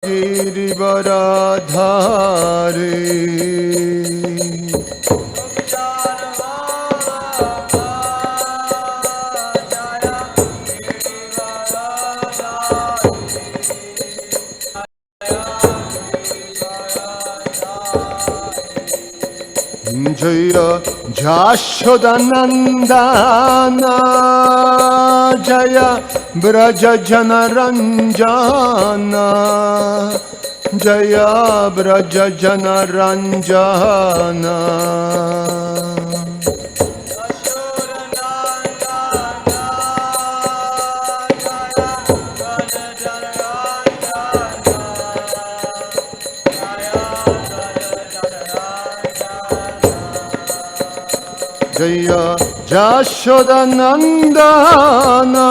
Girivardhari Jaya Jashodanandana Jaya Braja Janaranjana Jaya Braja Janaranjana Jaya Jashodanandana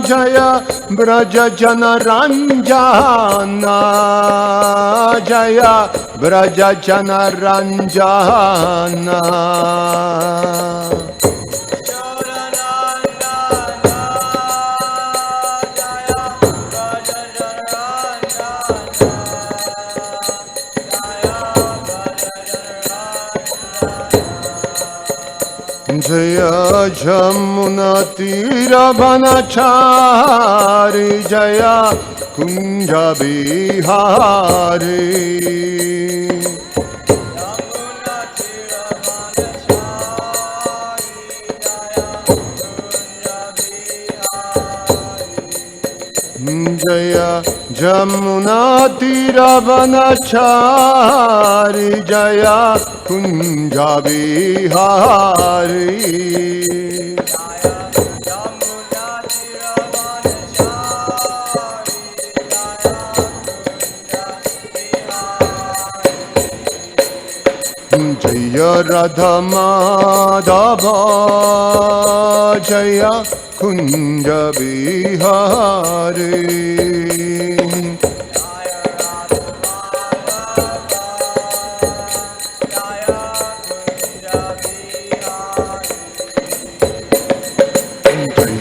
Jaya Braja Janaranjana Jaya Braja Janaranjana Jaya Jamuna Tiravanachari Jaya Kunja Bihari Jaya Jamuna Tiravanachari Jaya Kunja Bihari Jaya Radha Madhava Jaya Kunja Bihari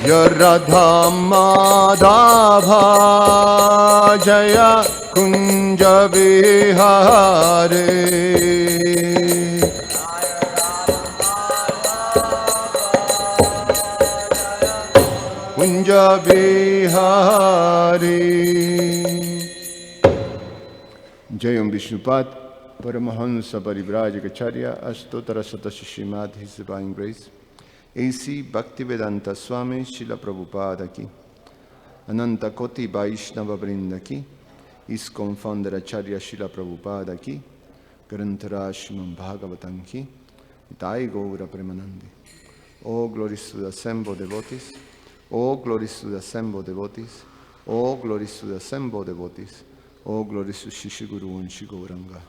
Jaya Radha Madhava Jaya Kunja Bihari Kunja Bihari Jayam Vishnupad Paramahansa Parivrajagacharya Astotara Satashi Srimad His Divine Grace A.C. Bhaktivedanta Swami Srila Prabhupada ki Ananta Koti Vaishnava Vrinda ki ISKCON Founder Acharya Srila Prabhupada ki Grantara Srimad Bhagavatam ki Nitai Gaura Premanandi. All glories to the assembled devotees. All glories to the assembled devotees. All glories to the assembled devotees. All glories to Shishi Guru and Shri Gauranga.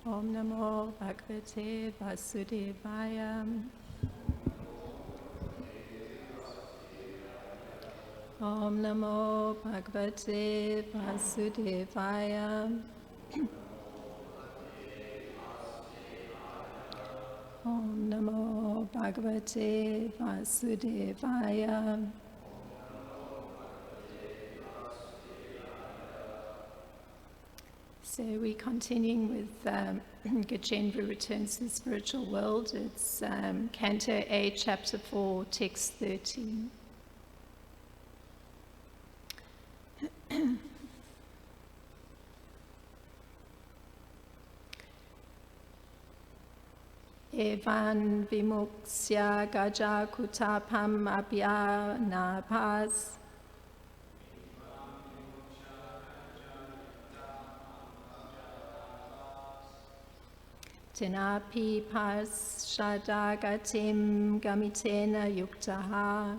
Om Namo Bhagavate Vasudevaya. Om Namo Bhagavate Vasudevaya. Om Namo Bhagavate Vasudevaya. So we're continuing with Gajendra Returns to the Spiritual World. It's Canto 8, Chapter 4, Text 13. Evan vimuksya gaja kutapam abhyanapas. Tenapi pas shadagatim gamitena yuktaha.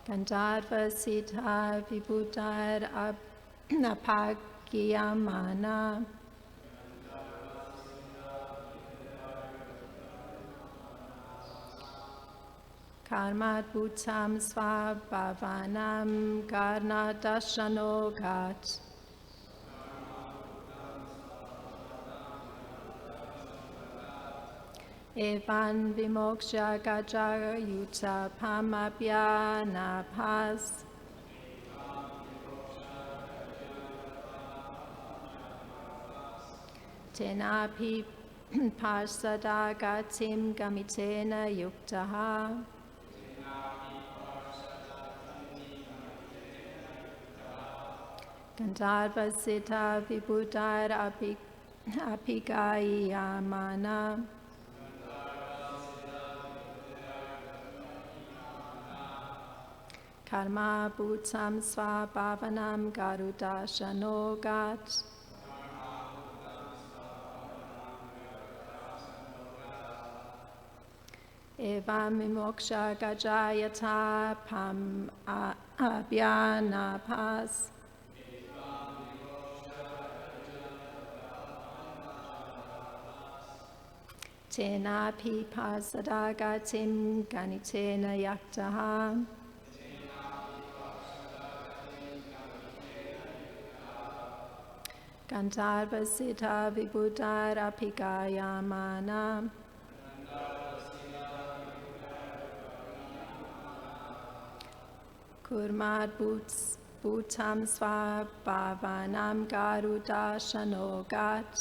Gandharva siddha vibhudar apagyamana. Karmat bhutam svabhavanam karna dashanogat. Evan vimoksha gajara yuta pamabhya napas. Tenapi parsada gatim gamitena yuktaha. Gandharva siddha vibhudhar apigayamana. Karma bhutam svabhavanam garudashanogat. Evam vimoksha gajayata pam abhyanapas. Tenapi pasadagatim ganitena yaktaha. Gandharva siddha vibhudhar apigayamana. Kurmat bhutam svabhavanam garudashanogat.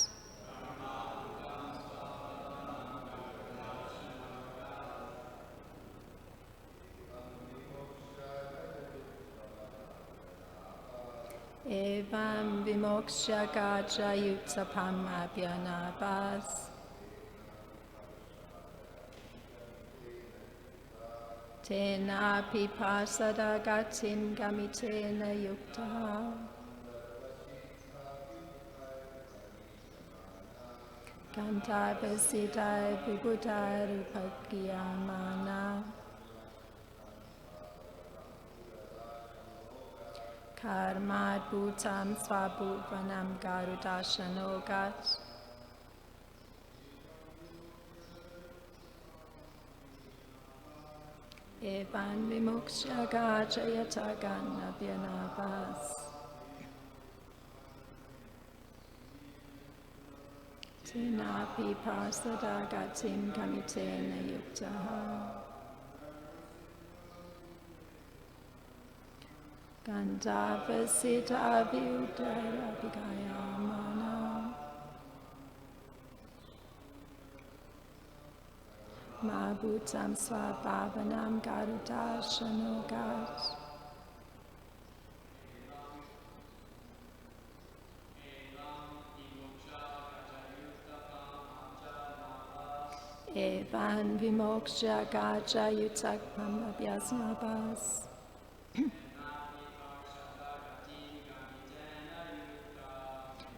Evam vimoksha gajayutapam abhyanabhas. Tenapi pasadagatim gamitena yuktaha. Gandharva siddha vibhudhar upagiyamana. Karmat bhutam svabhuvanam garudashanogat. Evan vimoksha gajayata ganabhyanabhas. Tenapi pasadagatim gamitena yuktaha. Gandharva siddha vibhudhar apigayamana. Ma bhutam svabhavanam garudashanogat. Evan vimoksha gajayutakam abhyasnabhas.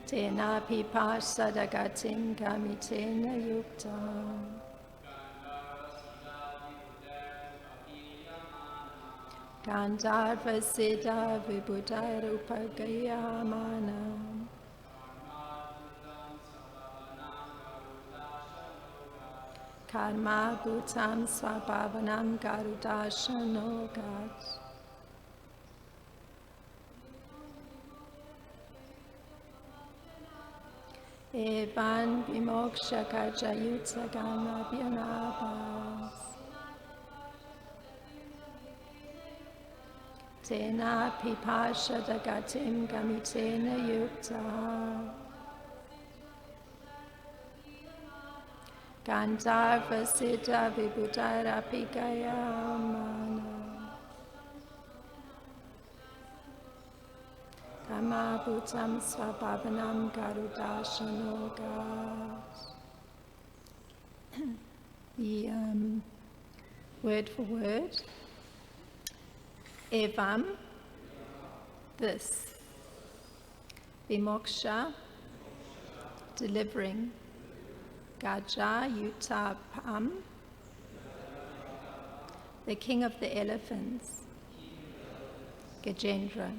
Tenapi pasadagatim gamitena yuktaha. Gandharva siddha vibhudhar upagayamana. Karma bhutam svabhavanam garudashanogat. Evan vimoksha gajayuta ganabhyanabhas. Tenapi pasadagatim gamitena yuktaha. Gandharva siddha vibhudhar apigayamana. Karma bhutam svabhavanam garudashanogat. The word for word. Evam, this. Vimoksha, delivering. Gajayutapam, the king of the elephants. Gajendra.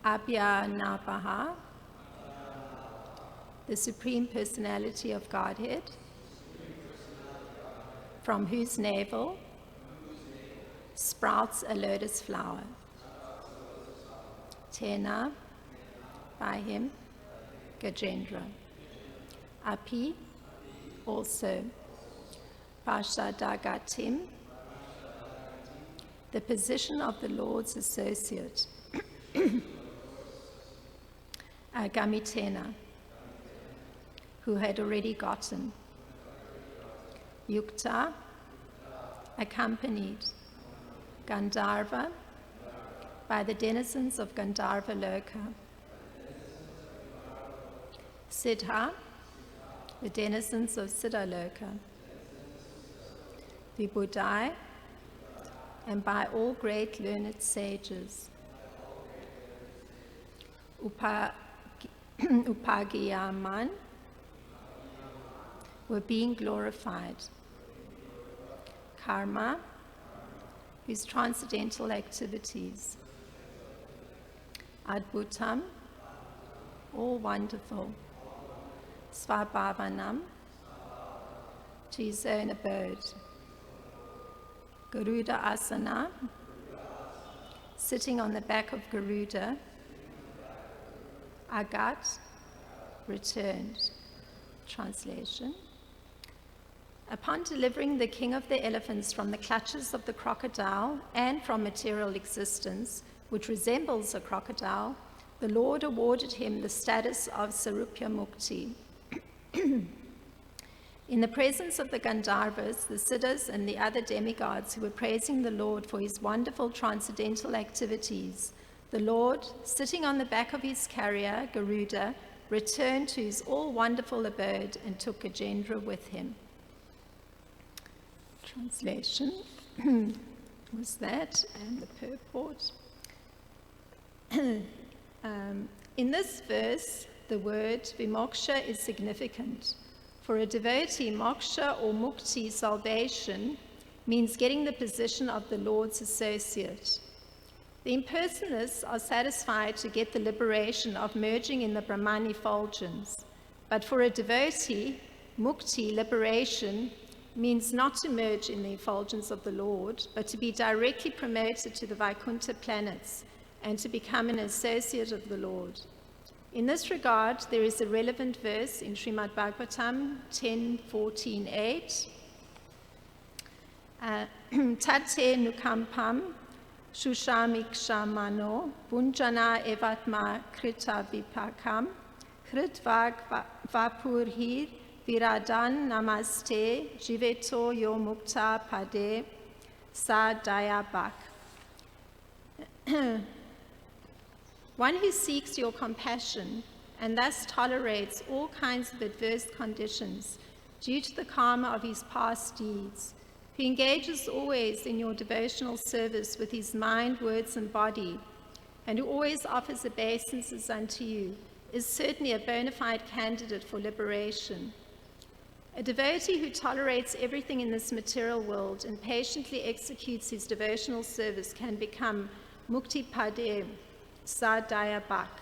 Abhyanapaha, the Supreme Personality of Godhead, from whose navel sprouts a lotus flower. Tena, by him, Gajendra. Api, also. Pashadagatim, the position of the Lord's associate. Gamitena, who had already gotten. Yukta, accompanied. Gandharva, by the denizens of Gandharva Loka. Siddha, the denizens of Siddha Loka. Vibhuddhai, and by all great learned sages. Upagiyaman, were being glorified. Karma, whose transcendental activities. Adbhutam, all wonderful. Svabhavanam, to his own abode. Garuda Asana, sitting on the back of Garuda. Agat, returned. Translation. Upon delivering the king of the elephants from the clutches of the crocodile and from material existence, which resembles a crocodile, the Lord awarded him the status of Sarupya Mukti. In the presence of the Gandharvas, the Siddhas, and the other demigods who were praising the Lord for his wonderful transcendental activities, the Lord, sitting on the back of his carrier, Garuda, returned to his all-wonderful abode and took Gajendra with him. Translation was that, and the purport. In this verse, the word vimoksha is significant. For a devotee, moksha or mukti, salvation, means getting the position of the Lord's associate. The impersonalists are satisfied to get the liberation of merging in the Brahman effulgence. But for a devotee, mukti, liberation, means not to merge in the effulgence of the Lord, but to be directly promoted to the Vaikuntha planets and to become an associate of the Lord. In this regard, there is a relevant verse in Srimad Bhagavatam 8.4.13. Tate nukampam shushamikshamano bunjana evatma krita vipakam kritvag vapurhir viradan namaste jiveto yo mukta pade sa dayabak. One who seeks your compassion and thus tolerates all kinds of adverse conditions due to the karma of his past deeds, who engages always in your devotional service with his mind, words, and body, and who always offers obeisances unto you, is certainly a bona fide candidate for liberation. A devotee who tolerates everything in this material world and patiently executes his devotional service can become Mukti Pade, Sadhya Bak,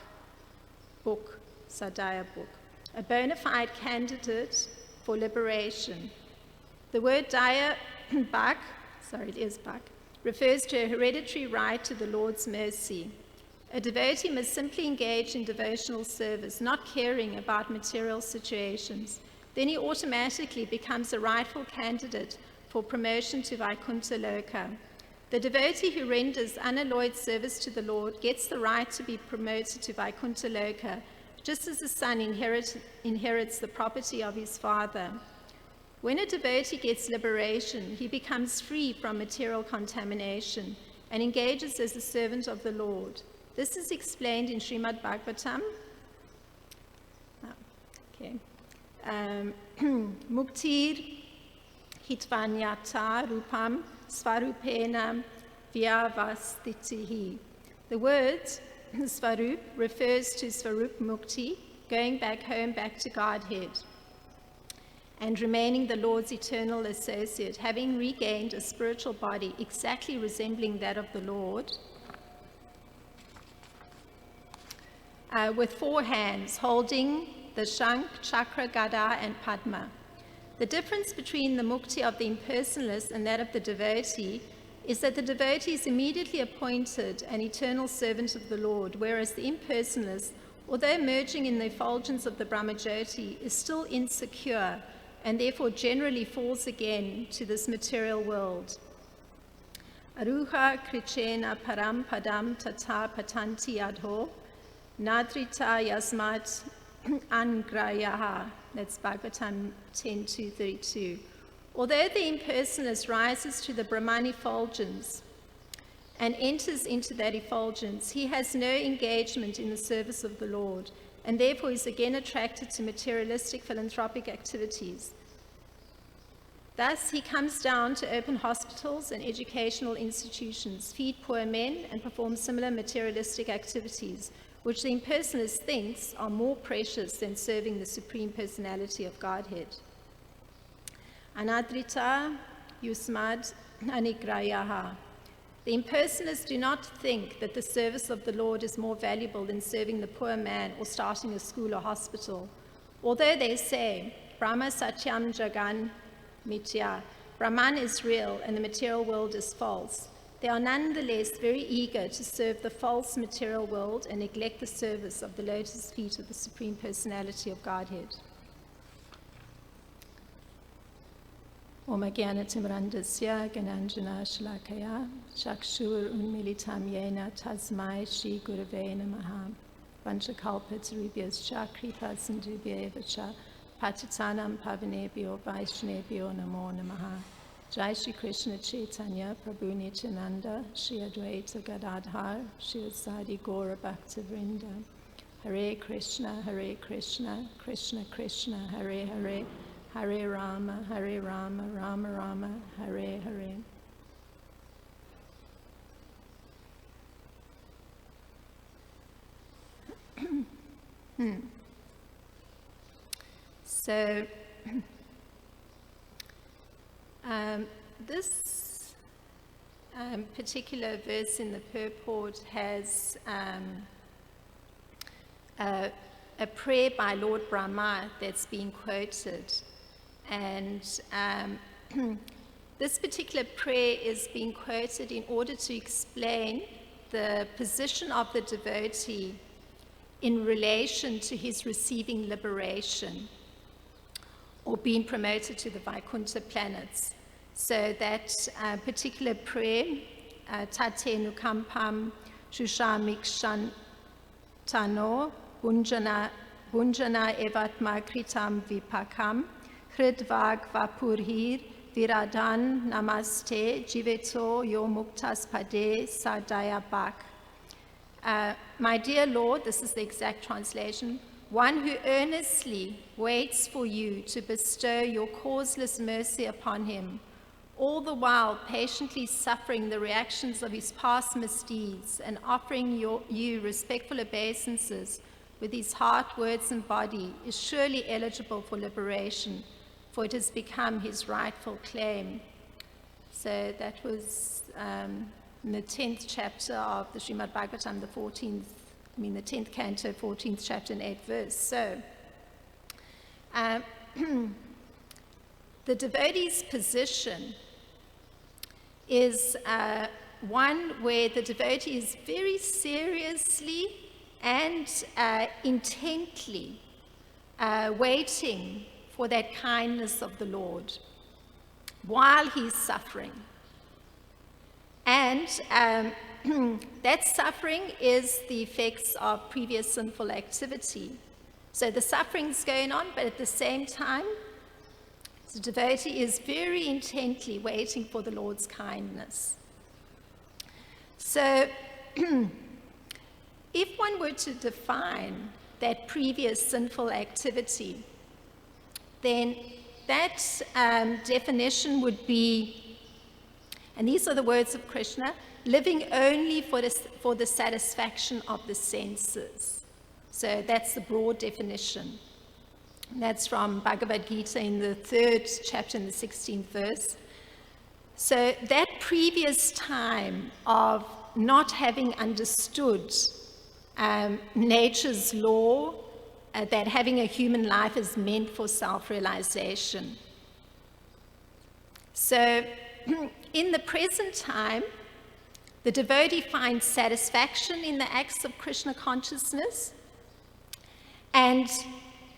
book, Sadhya book, a bona fide candidate for liberation. The word Daya Bak, refers to a hereditary right to the Lord's mercy. A devotee must simply engage in devotional service, not caring about material situations. Then he automatically becomes a rightful candidate for promotion to Vaikuntha Loka. The devotee who renders unalloyed service to the Lord gets the right to be promoted to Vaikuntha Loka, just as the son inherits the property of his father. When a devotee gets liberation, he becomes free from material contamination and engages as a servant of the Lord. This is explained in Srimad Bhagavatam. Muktir hitvanyata rupam svarupena vyavastitihi. The word svarup refers to Svarup Mukti, going back home, back to Godhead, and remaining the Lord's eternal associate, having regained a spiritual body exactly resembling that of the Lord, with 4 hands holding the Shankh, Chakra, Gada, and Padma. The difference between the mukti of the impersonalist and that of the devotee is that the devotee is immediately appointed an eternal servant of the Lord, whereas the impersonalist, although emerging in the effulgence of the Brahmajyoti, is still insecure and therefore generally falls again to this material world. Aruha krichena param padam tata patanti adho nadrita yasmat angrayaha. That's Bhagavatam 8.4.13. Although the impersonalist rises to the Brahman effulgence and enters into that effulgence, he has no engagement in the service of the Lord, and therefore is again attracted to materialistic philanthropic activities. Thus, he comes down to open hospitals and educational institutions, feed poor men, and perform similar materialistic activities, which the impersonalist thinks are more precious than serving the Supreme Personality of Godhead. Anadrita yusmad anigrayaha. The impersonalists do not think that the service of the Lord is more valuable than serving the poor man or starting a school or hospital. Although they say, Brahma satyam jagan mitya, Brahman is real and the material world is false, they are nonetheless very eager to serve the false material world and neglect the service of the lotus feet of the Supreme Personality of Godhead. Om Jnanatimrandasya Gananjana Shlakaya Chakshur Unmilitam Yena Tasmai Shri Gurave Namaha Vanchakalpatarubhyascha Kripa Sindhubhyevacha Patitanam Pavanebhyo Vaishnebhyo Namo Namaha. Jai Shri Krishna Chaitanya Prabhu Nityananda Shri Advaita Gadadhar Shri Asadi Gaura Bhaktavrinda. Hare Krishna Krishna Krishna Hare Hare, Hare Rama, Rama Rama, Hare Hare. So, this particular verse in the purport has a prayer by Lord Brahma that's being quoted. And this particular prayer is being quoted in order to explain the position of the devotee in relation to his receiving liberation or being promoted to the Vaikuntha planets. So that particular prayer, Tate Nukampam Shushamikshan Tano Bunjana Evatma Kritam Vipakam Hridvag Vapurhir Viradan Namaste Jiveto Yo Muktas Pade Sadaya Bak. My dear Lord, this is the exact translation, one who earnestly waits for you to bestow your causeless mercy upon him, all the while patiently suffering the reactions of his past misdeeds and offering you respectful obeisances with his heart, words, and body, is surely eligible for liberation, for it has become his rightful claim. So that was in the 10th chapter of the Srimad Bhagavatam, the 10th canto, 14th chapter and 8th verse. So, the devotee's position is one where the devotee is very seriously and intently waiting for that kindness of the Lord while he's suffering. And that suffering is the effects of previous sinful activity. So the suffering's going on, but at the same time, the devotee is very intently waiting for the Lord's kindness. So if one were to define that previous sinful activity, then that definition would be, and these are the words of Krishna, living only for the satisfaction of the senses. So that's the broad definition. And that's from Bhagavad Gita in the 3rd chapter in the 16th verse. So that previous time of not having understood nature's law, that having a human life is meant for self-realization. So in the present time, the devotee finds satisfaction in the acts of Krishna consciousness, and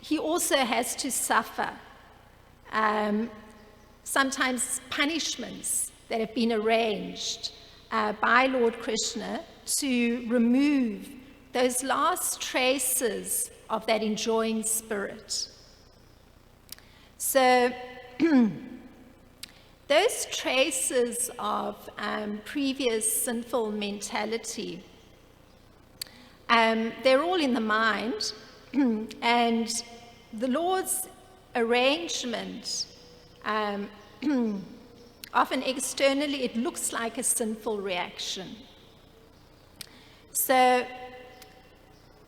he also has to suffer sometimes punishments that have been arranged by Lord Krishna to remove those last traces of that enjoying spirit. So those traces of previous sinful mentality, they're all in the mind, and the Lord's arrangement, often externally, it looks like a sinful reaction. So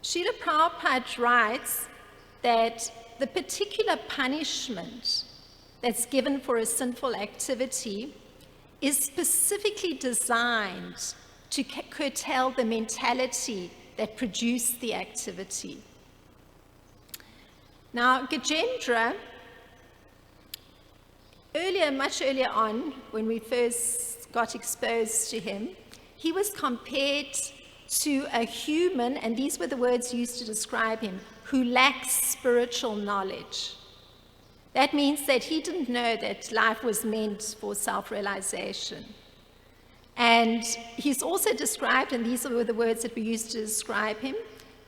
Srila Prabhupada writes that the particular punishment that's given for a sinful activity is specifically designed to curtail the mentality that produced the activity. Now, Gajendra, much earlier on, when we first got exposed to him, he was compared to a human, and these were the words used to describe him, who lacks spiritual knowledge. That means that he didn't know that life was meant for self-realization. And he's also described, and these were the words that we used to describe him,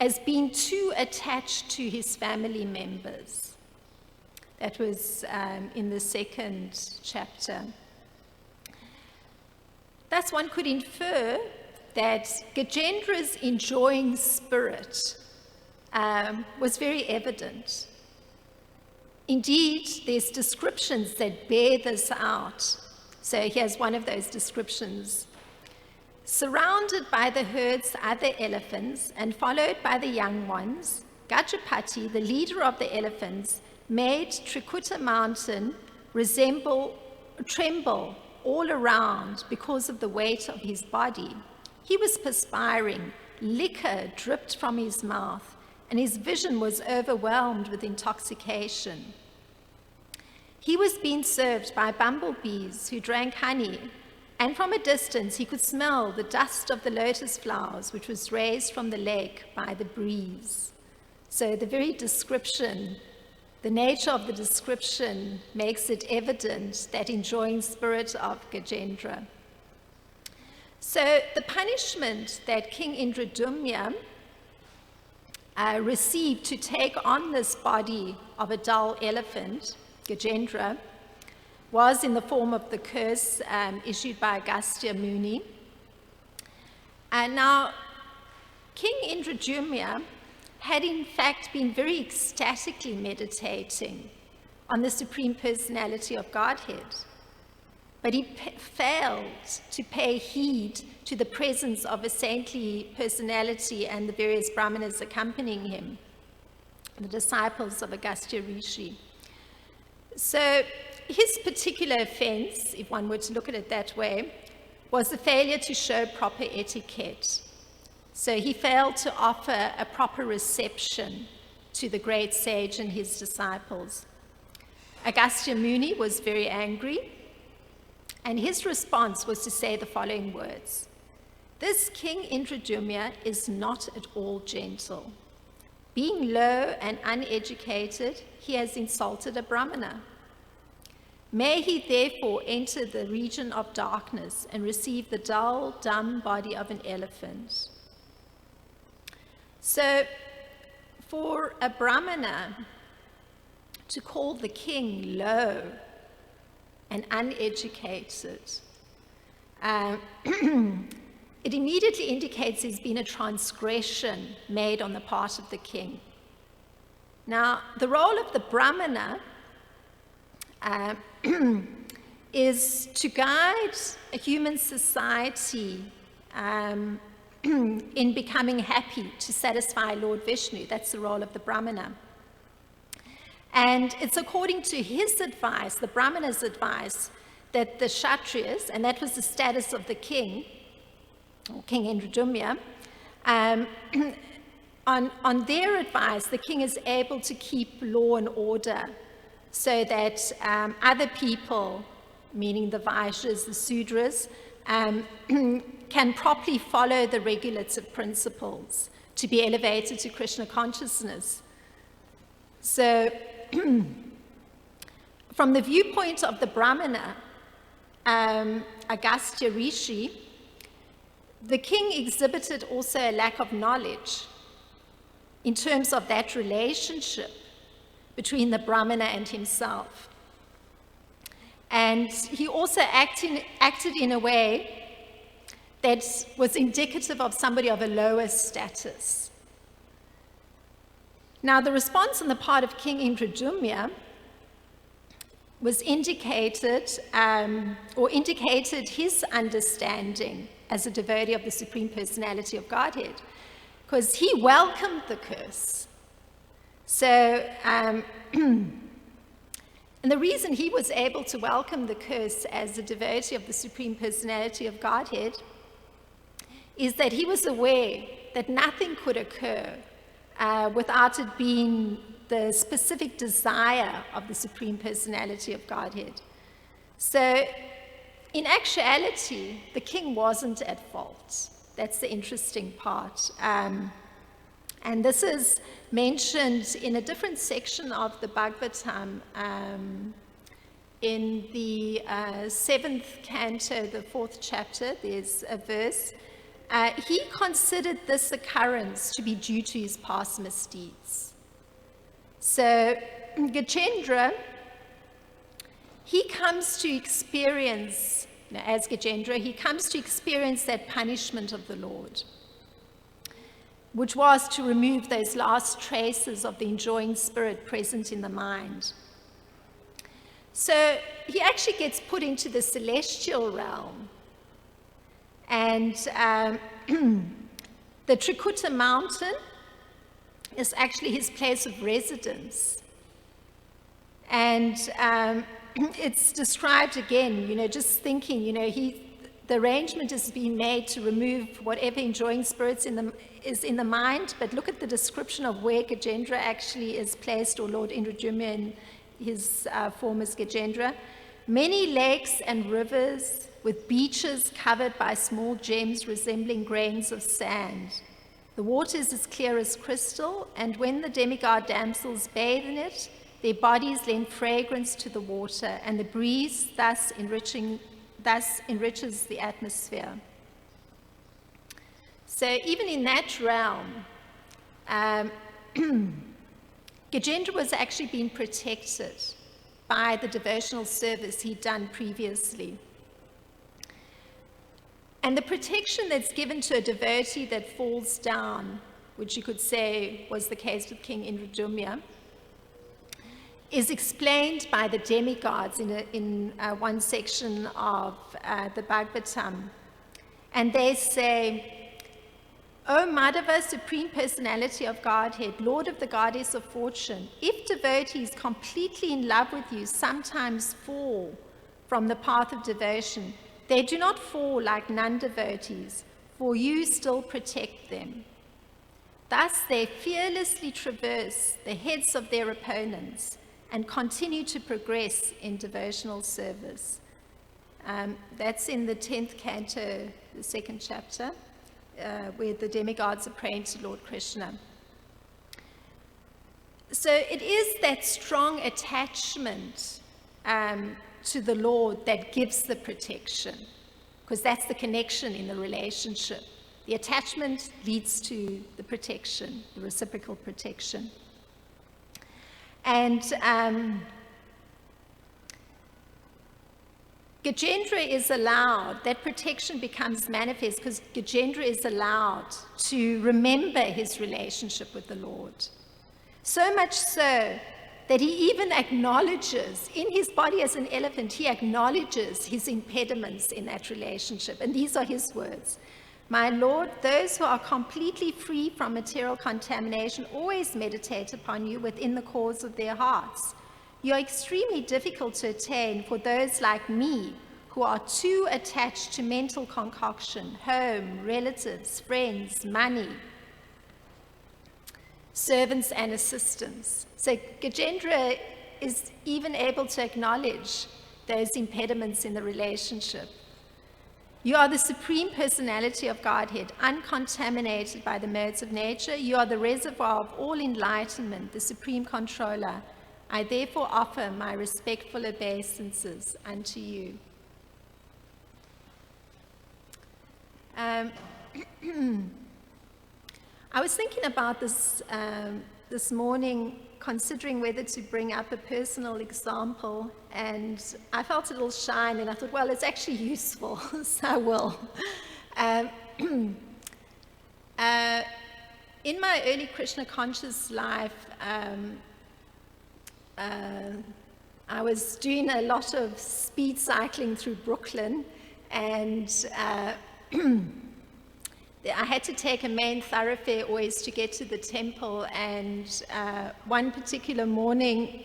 as being too attached to his family members. That was in the second chapter. Thus, one could infer that Gajendra's enjoying spirit was very evident. Indeed, there's descriptions that bear this out. So here's one of those descriptions. Surrounded by the herd's other elephants and followed by the young ones, Gajapati, the leader of the elephants, made Trikuta mountain tremble all around because of the weight of his body. He was perspiring, liquor dripped from his mouth, and his vision was overwhelmed with intoxication. He was being served by bumblebees who drank honey, and from a distance he could smell the dust of the lotus flowers, which was raised from the lake by the breeze. So the very description, the nature of the description makes it evident that enjoying spirit of Gajendra. So the punishment that King Indradumya received to take on this body of a dull elephant, Gajendra, was in the form of the curse issued by Agastya Muni. And now, King Indradumya had in fact been very ecstatically meditating on the Supreme Personality of Godhead, but he failed to pay heed to the presence of a saintly personality and the various brahmanas accompanying him, the disciples of Agastya Rishi. So his particular offense, if one were to look at it that way, was the failure to show proper etiquette. So he failed to offer a proper reception to the great sage and his disciples. Agastya Muni was very angry, and his response was to say the following words: "This King Indradumya is not at all gentle. Being low and uneducated, he has insulted a brahmana. May he therefore enter the region of darkness and receive the dull, dumb body of an elephant." So, for a brahmana to call the king low and uneducated, it immediately indicates there's been a transgression made on the part of the king. Now, the role of the brahmana is to guide a human society in becoming happy, to satisfy Lord Vishnu. That's the role of the brahmana. And it's according to his advice, the brahmana's advice, that the Kshatriyas, and that was the status of the king, or King Indradumya, on their advice, the king is able to keep law and order so that other people meaning the Vaishyas, the Sudras, can properly follow the regulative principles to be elevated to Krishna consciousness. So, from the viewpoint of the Brahmana, Agastya Rishi, the king exhibited also a lack of knowledge in terms of that relationship between the Brahmana and himself. And he also acted in a way that was indicative of somebody of a lower status. Now, the response on the part of King Indradyumna was indicated his understanding as a devotee of the Supreme Personality of Godhead, because he welcomed the curse. So, and the reason he was able to welcome the curse as a devotee of the Supreme Personality of Godhead is that he was aware that nothing could occur without it being the specific desire of the Supreme Personality of Godhead. So, in actuality, the king wasn't at fault. That's the interesting part. And this is mentioned in a different section of the Bhagavatam. In the 7th canto, the 4th chapter, there's a verse. He considered this occurrence to be due to his past misdeeds. So Gajendra, he comes to experience, as Gajendra, he comes to experience that punishment of the Lord, which was to remove those last traces of the enjoying spirit present in the mind. So he actually gets put into the celestial realm. And the Trikuta mountain is actually his place of residence. And it's described again, just thinking, the arrangement has been made to remove whatever enjoying spirits is in the mind, but look at the description of where Gajendra actually is placed, or Lord Indradyumna in his form as Gajendra. Many lakes and rivers with beaches covered by small gems resembling grains of sand. The water is as clear as crystal, and when the demigod damsels bathe in it, their bodies lend fragrance to the water, and the breeze thus enriches the atmosphere. So even in that realm, Gajendra was actually being protected by the devotional service he'd done previously. And the protection that's given to a devotee that falls down, which you could say was the case with King Indradyumna, is explained by the demigods in one section of the Bhagavatam. And they say, O Madhava, Supreme Personality of Godhead, Lord of the Goddess of Fortune, if devotees completely in love with you sometimes fall from the path of devotion, they do not fall like non-devotees, for you still protect them. Thus they fearlessly traverse the heads of their opponents and continue to progress in devotional service. That's in the 10th canto, the 2nd chapter, where the demigods are praying to Lord Krishna. So it is that strong attachment to the Lord that gives the protection, because that's the connection in the relationship. The attachment leads to the protection, the reciprocal protection. And Gajendra is allowed, that protection becomes manifest because Gajendra is allowed to remember his relationship with the Lord. So much so that he even acknowledges, in his body as an elephant, he acknowledges his impediments in that relationship. And these are his words. My Lord, those who are completely free from material contamination always meditate upon you within the cause of their hearts. You are extremely difficult to attain for those like me who are too attached to mental concoction, home, relatives, friends, money, servants and assistants. So Gajendra is even able to acknowledge those impediments in the relationship. You are the Supreme Personality of Godhead, uncontaminated by the modes of nature. You are the reservoir of all enlightenment, the Supreme Controller. I therefore offer my respectful obeisances unto you. I was thinking about this this morning, considering whether to bring up a personal example, and I felt a little shy, and I thought, well, it's actually useful, so I will. In my early Krishna conscious life, I was doing a lot of speed cycling through Brooklyn, and I had to take a main thoroughfare always to get to the temple, and one particular morning,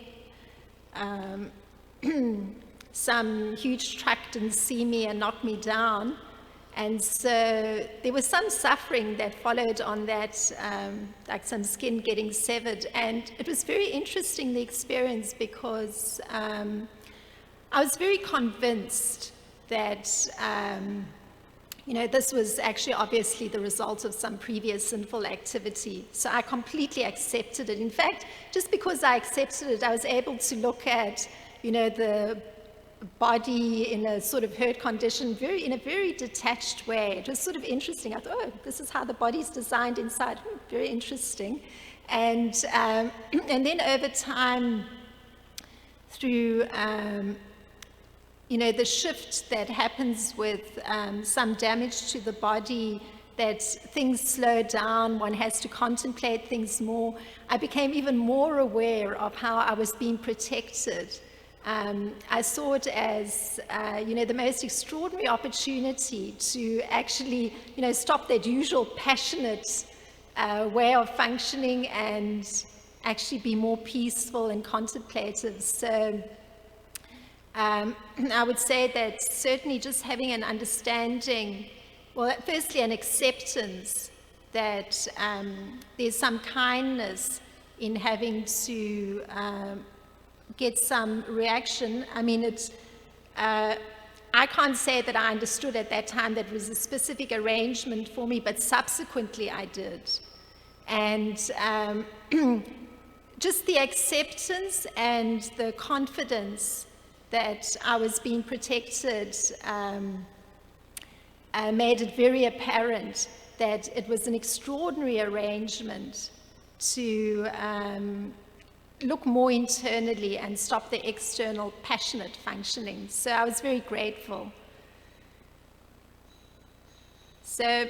some huge truck didn't see me and knocked me down, and so there was some suffering that followed on that, like some skin getting severed, and it was very interesting, the experience, because I was very convinced that this was actually obviously the result of some previous sinful activity. So I completely accepted it. In fact, just because I accepted it, I was able to look at, the body in a sort of hurt condition in a very detached way. It was sort of interesting. I thought, oh, this is how the body's designed inside. Very interesting. And then over time, through the shift that happens with some damage to the body, that things slow down, one has to contemplate things more. I became even more aware of how I was being protected. I saw it as, the most extraordinary opportunity to actually, stop that usual passionate way of functioning and actually be more peaceful and contemplative. So I would say that certainly just having an understanding, well, firstly an acceptance that there's some kindness in having to get some reaction. I mean, I can't say that I understood at that time that it was a specific arrangement for me, but subsequently I did. And just the acceptance and the confidence that I was being protected made it very apparent that it was an extraordinary arrangement to look more internally and stop the external passionate functioning. So I was very grateful. So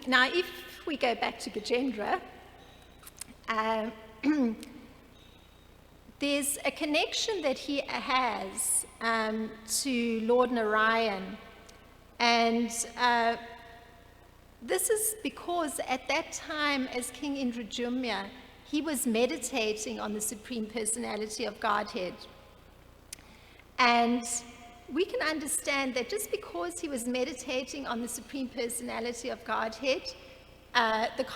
now if we go back to Gajendra, there's a connection that he has to Lord Narayan, and this is because at that time, as King Indrajumna, he was meditating on the Supreme Personality of Godhead. And we can understand that just because he was meditating on the Supreme Personality of Godhead, the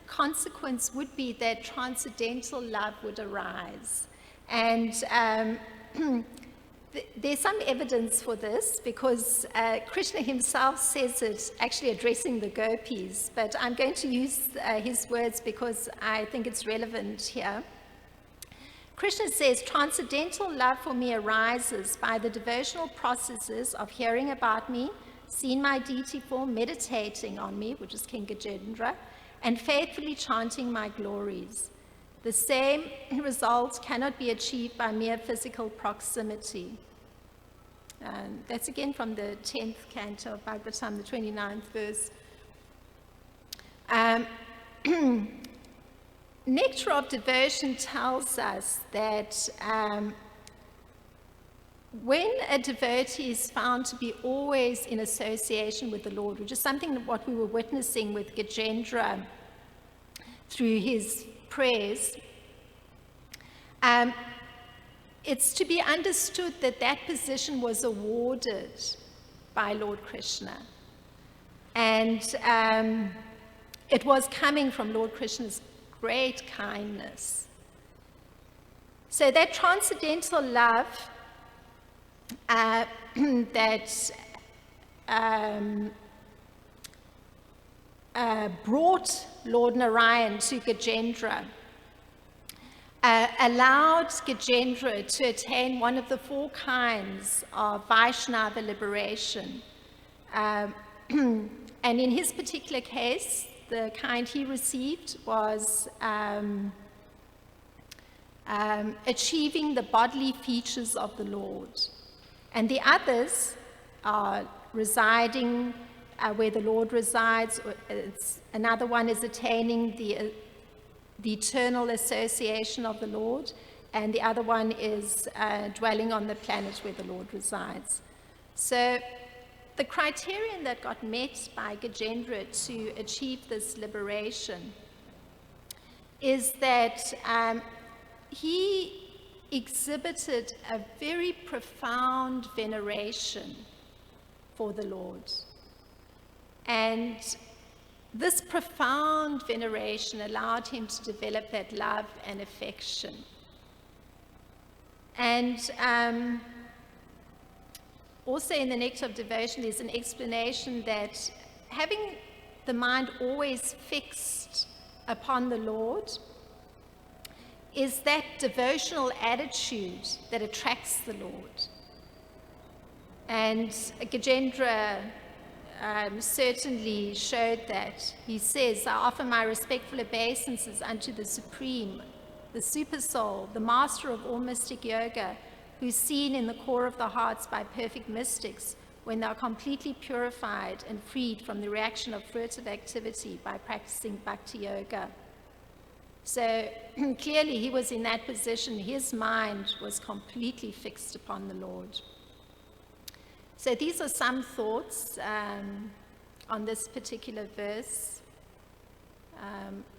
consequence would be that transcendental love would arise. And there's some evidence for this, because Krishna himself says it, actually addressing the gopis, but I'm going to use his words because I think it's relevant here. Krishna says, transcendental love for me arises by the devotional processes of hearing about me, seeing my deity form, meditating on me, which is King Gajendra, and faithfully chanting my glories. The same result cannot be achieved by mere physical proximity. That's again from the 10th canto of Bhagavatam, the 29th verse. Nectar of Devotion tells us that when a devotee is found to be always in association with the Lord, which is something that what we were witnessing with Gajendra through his prayers, it's to be understood that that position was awarded by Lord Krishna. And it was coming from Lord Krishna's great kindness. So that transcendental love that brought Lord Narayan to Gajendra, allowed Gajendra to attain one of the 4 kinds of Vaishnava liberation. And in his particular case, the kind he received was achieving the bodily features of the Lord. And the others are residing where the Lord resides. Another one is attaining the eternal association of the Lord, and the other one is dwelling on the planet where the Lord resides. So the criterion that got met by Gajendra to achieve this liberation is that he exhibited a very profound veneration for the Lord. And this profound veneration allowed him to develop that love and affection. And also in the Nectar of Devotion, there's an explanation that having the mind always fixed upon the Lord is that devotional attitude that attracts the Lord. And Gajendra certainly showed that. He says, I offer my respectful obeisances unto the Supreme, the Super Soul, the Master of all mystic yoga, who's seen in the core of the hearts by perfect mystics when they are completely purified and freed from the reaction of fruitive activity by practicing bhakti yoga. So clearly he was in that position. His mind was completely fixed upon the Lord. So these are some thoughts on this particular verse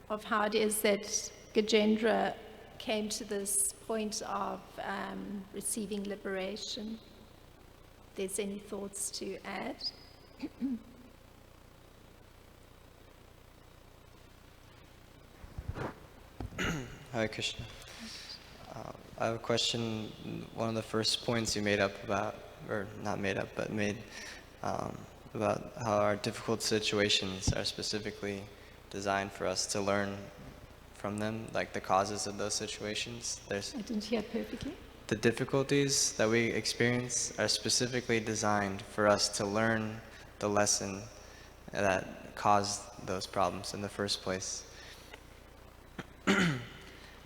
of how it is that Gajendra came to this point of receiving liberation. If there's any thoughts to add. Hare Krishna. I have a question. One of the first points you made up about, or not made up, but made about how our difficult situations are specifically designed for us to learn from them, like the causes of those situations. I didn't hear perfectly. The difficulties that we experience are specifically designed for us to learn the lesson that caused those problems in the first place.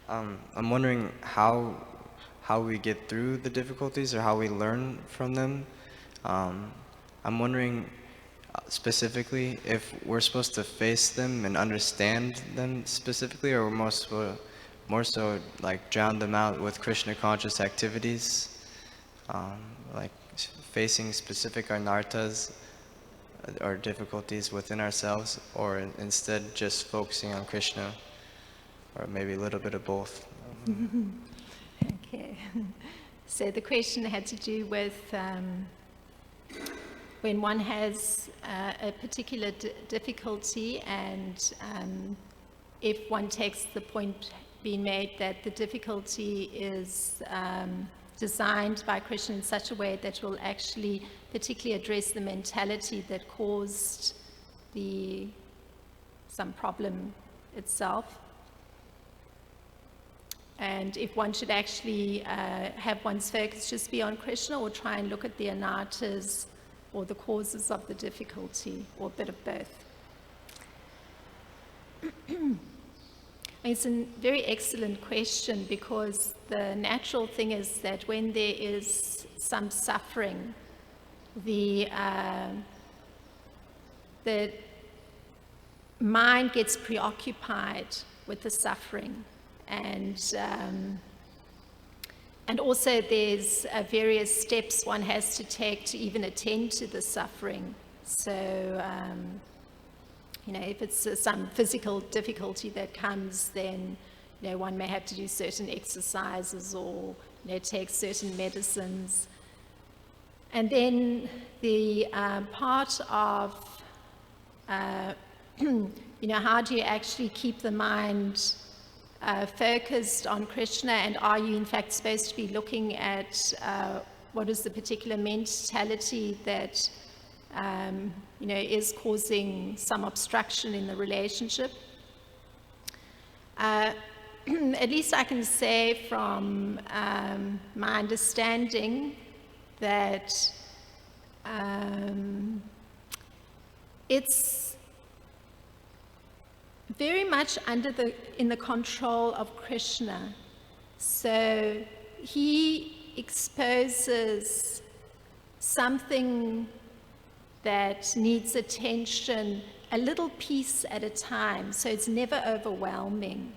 I'm wondering how we get through the difficulties or how we learn from them. I'm wondering specifically if we're supposed to face them and understand them specifically, or we're more so like drown them out with Krishna conscious activities, like facing specific anarthas or difficulties within ourselves, or instead just focusing on Krishna, or maybe a little bit of both. Okay. So the question had to do with when one has a particular difficulty, and if one takes the point being made that the difficulty is designed by Krishna in such a way that will actually particularly address the mentality that caused some problem itself. And if one should actually have one's focus just be on Krishna, or try and look at the anarthas or the causes of the difficulty, or a bit of both. It's a very excellent question, because the natural thing is that when there is some suffering, the mind gets preoccupied with the suffering. And also there's various steps one has to take to even attend to the suffering. So, if it's some physical difficulty that comes, then, one may have to do certain exercises, or, take certain medicines. And then the part of, how do you actually keep the mind focused on Krishna, and are you in fact supposed to be looking at what is the particular mentality that is causing some obstruction in the relationship. At least I can say from my understanding that it's very much in the control of Krishna. So he exposes something that needs attention a little piece at a time, so it's never overwhelming.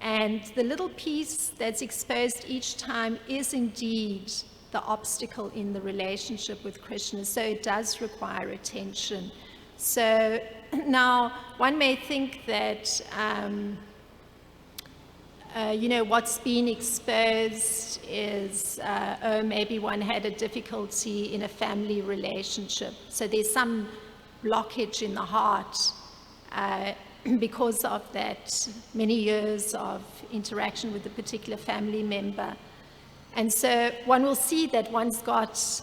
And the little piece that's exposed each time is indeed the obstacle in the relationship with Krishna, so it does require attention. So now one may think that what's been exposed is, maybe one had a difficulty in a family relationship. So there's some blockage in the heart because of that many years of interaction with a particular family member. And so one will see that one's got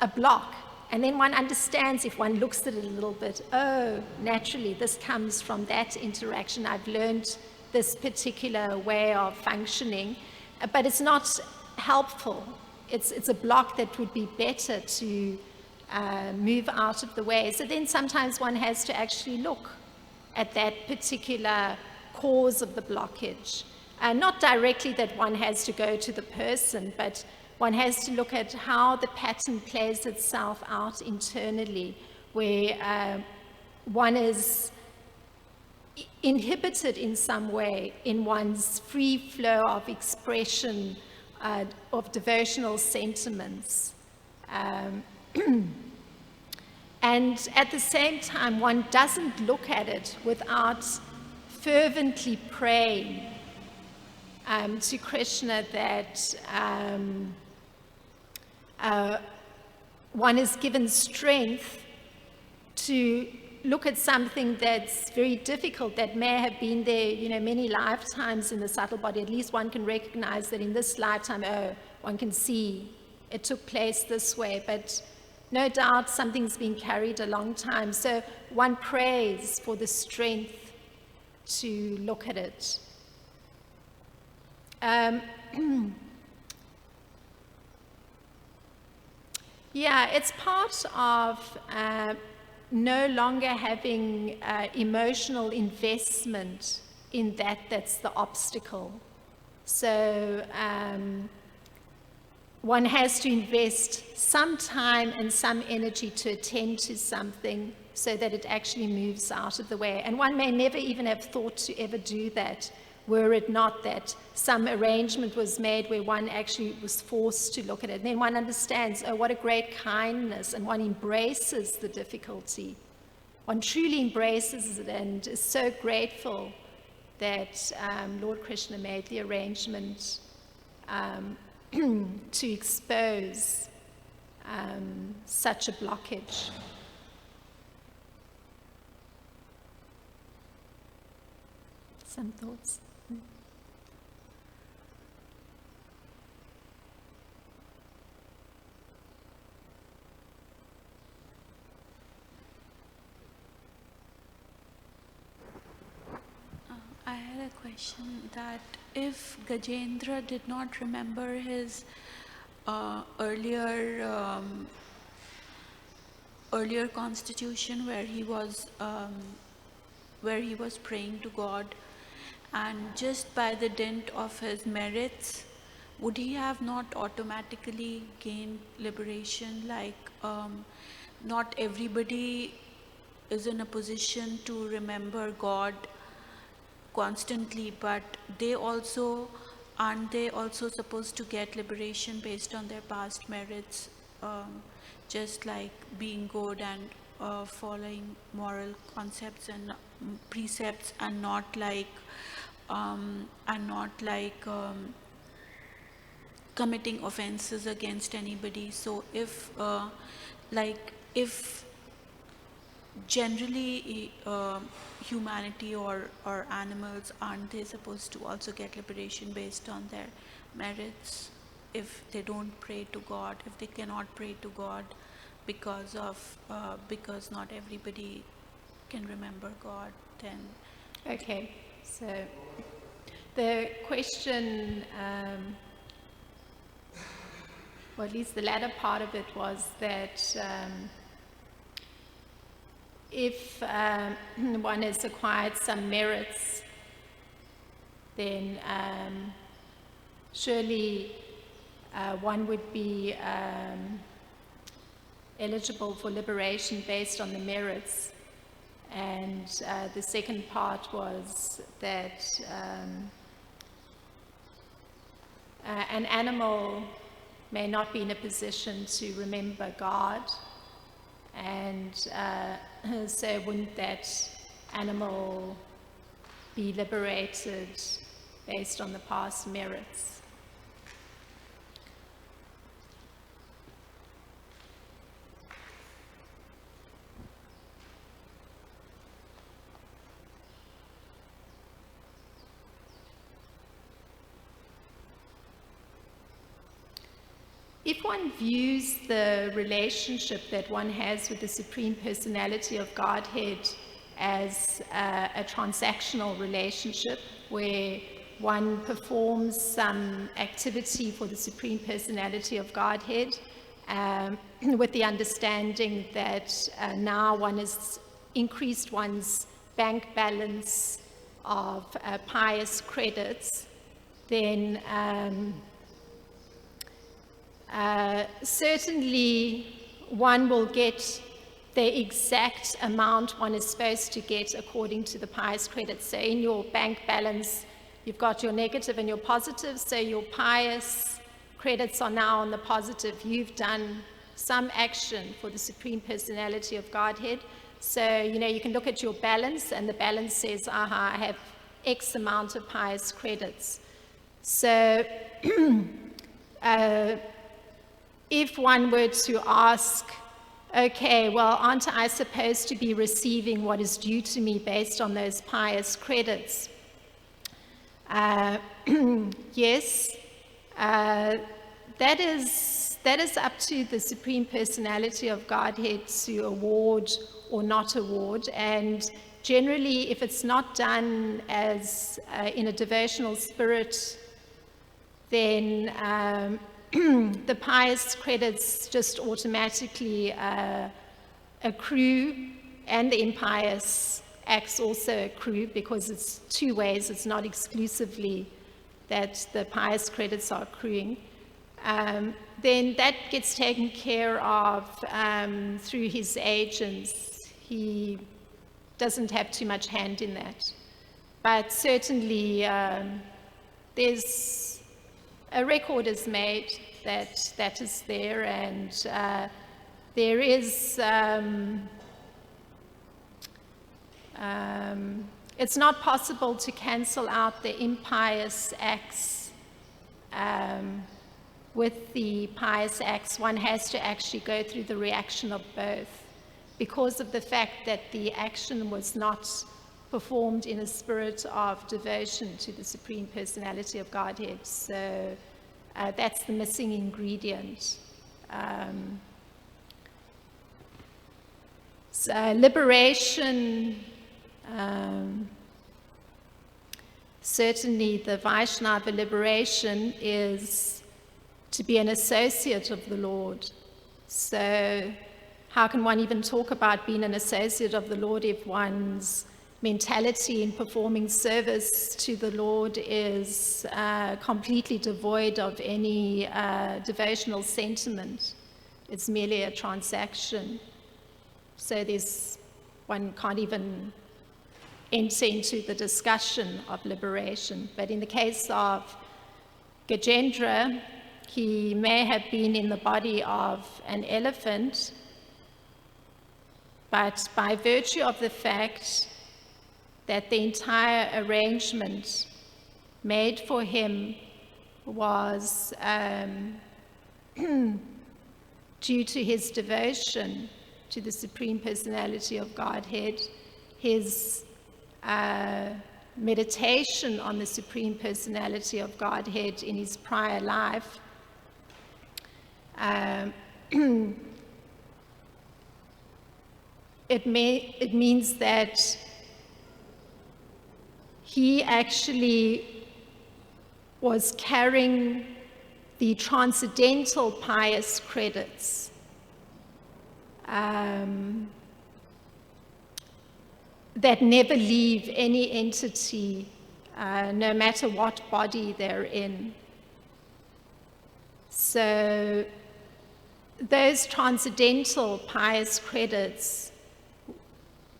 a block. And then one understands, if one looks at it a little bit, oh, naturally, this comes from that interaction. I've learned this particular way of functioning, but it's not helpful. It's a block that would be better to move out of the way. So then sometimes one has to actually look at that particular cause of the blockage. Not directly that one has to go to the person, but one has to look at how the pattern plays itself out internally, where one is inhibited in some way in one's free flow of expression of devotional sentiments. And at the same time, one doesn't look at it without fervently praying to Krishna that one is given strength to look at something that's very difficult, that may have been there, many lifetimes in the subtle body. At least one can recognize that in this lifetime, one can see it took place this way, but no doubt something's been carried a long time. So one prays for the strength to look at it. Yeah, it's part of no longer having emotional investment in that's the obstacle. So one has to invest some time and some energy to attend to something so that it actually moves out of the way. And one may never even have thought to ever do that, were it not that some arrangement was made where one actually was forced to look at it. And then one understands, oh, what a great kindness, and one embraces the difficulty. One truly embraces it and is so grateful that Lord Krishna made the arrangement to expose such a blockage. Some thoughts? I had a question that if Gajendra did not remember his earlier constitution where he was praying to God, and just by the dint of his merits, would he have not automatically gained liberation? Like, not everybody is in a position to remember God constantly, but aren't they also supposed to get liberation based on their past merits, just like being good and following moral concepts and precepts, and not like committing offenses against anybody? So if generally humanity or animals, aren't they supposed to also get liberation based on their merits? if they don't pray to God, if they cannot pray to God because not everybody can remember God, then... Okay, so the question, or at least the latter part of it, was that if one has acquired some merits, then surely one would be eligible for liberation based on the merits. And the second part was that an animal may not be in a position to remember God, and so wouldn't that animal be liberated based on the past merits? If one views the relationship that one has with the Supreme Personality of Godhead as a transactional relationship, where one performs some activity for the Supreme Personality of Godhead, with the understanding that now one has increased one's bank balance of pious credits, then certainly one will get the exact amount one is supposed to get according to the pious credits. So in your bank balance, you've got your negative and your positive, so your pious credits are now on the positive. You've done some action for the Supreme Personality of Godhead. So, you can look at your balance, and the balance says, I have X amount of pious credits. So, if one were to ask, okay, well, aren't I supposed to be receiving what is due to me based on those pious credits? Yes, that is up to the Supreme Personality of Godhead to award or not award. And generally, if it's not done as in a devotional spirit, then the pious credits just automatically accrue, and the impious acts also accrue, because it's two ways. It's not exclusively that the pious credits are accruing. Then that gets taken care of through his agents. He doesn't have too much hand in that. But certainly there's a record is made that is there, and there is it's not possible to cancel out the impious acts with the pious acts. One has to actually go through the reaction of both, because of the fact that the action was not performed in a spirit of devotion to the Supreme Personality of Godhead. So that's the missing ingredient. So liberation, certainly the Vaishnava liberation is to be an associate of the Lord. So how can one even talk about being an associate of the Lord if one's mentality in performing service to the Lord is completely devoid of any devotional sentiment? It's merely a transaction. So one can't even enter into the discussion of liberation. But in the case of Gajendra, he may have been in the body of an elephant, but by virtue of the fact that the entire arrangement made for him was due to his devotion to the Supreme Personality of Godhead, his meditation on the Supreme Personality of Godhead in his prior life Um, it means that he actually was carrying the transcendental pious credits that never leave any entity, no matter what body they're in. So those transcendental pious credits,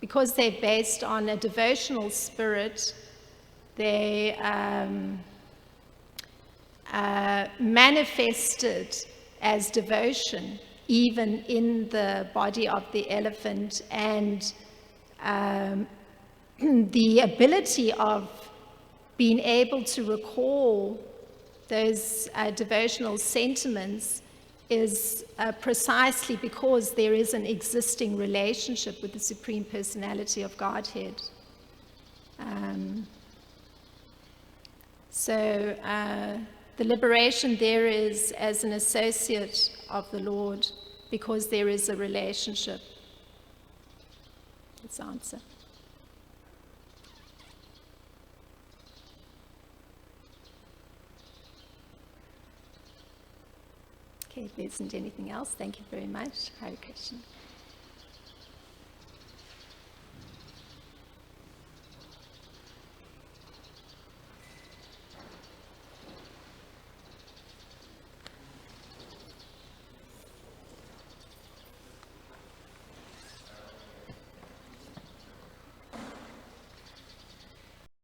because they're based on a devotional spirit, they manifested as devotion even in the body of the elephant, and the ability of being able to recall those devotional sentiments is precisely because there is an existing relationship with the Supreme Personality of Godhead. So the liberation there is as an associate of the Lord, because there is a relationship. That's the answer. Okay, if there isn't anything else, thank you very much. Hare Krishna.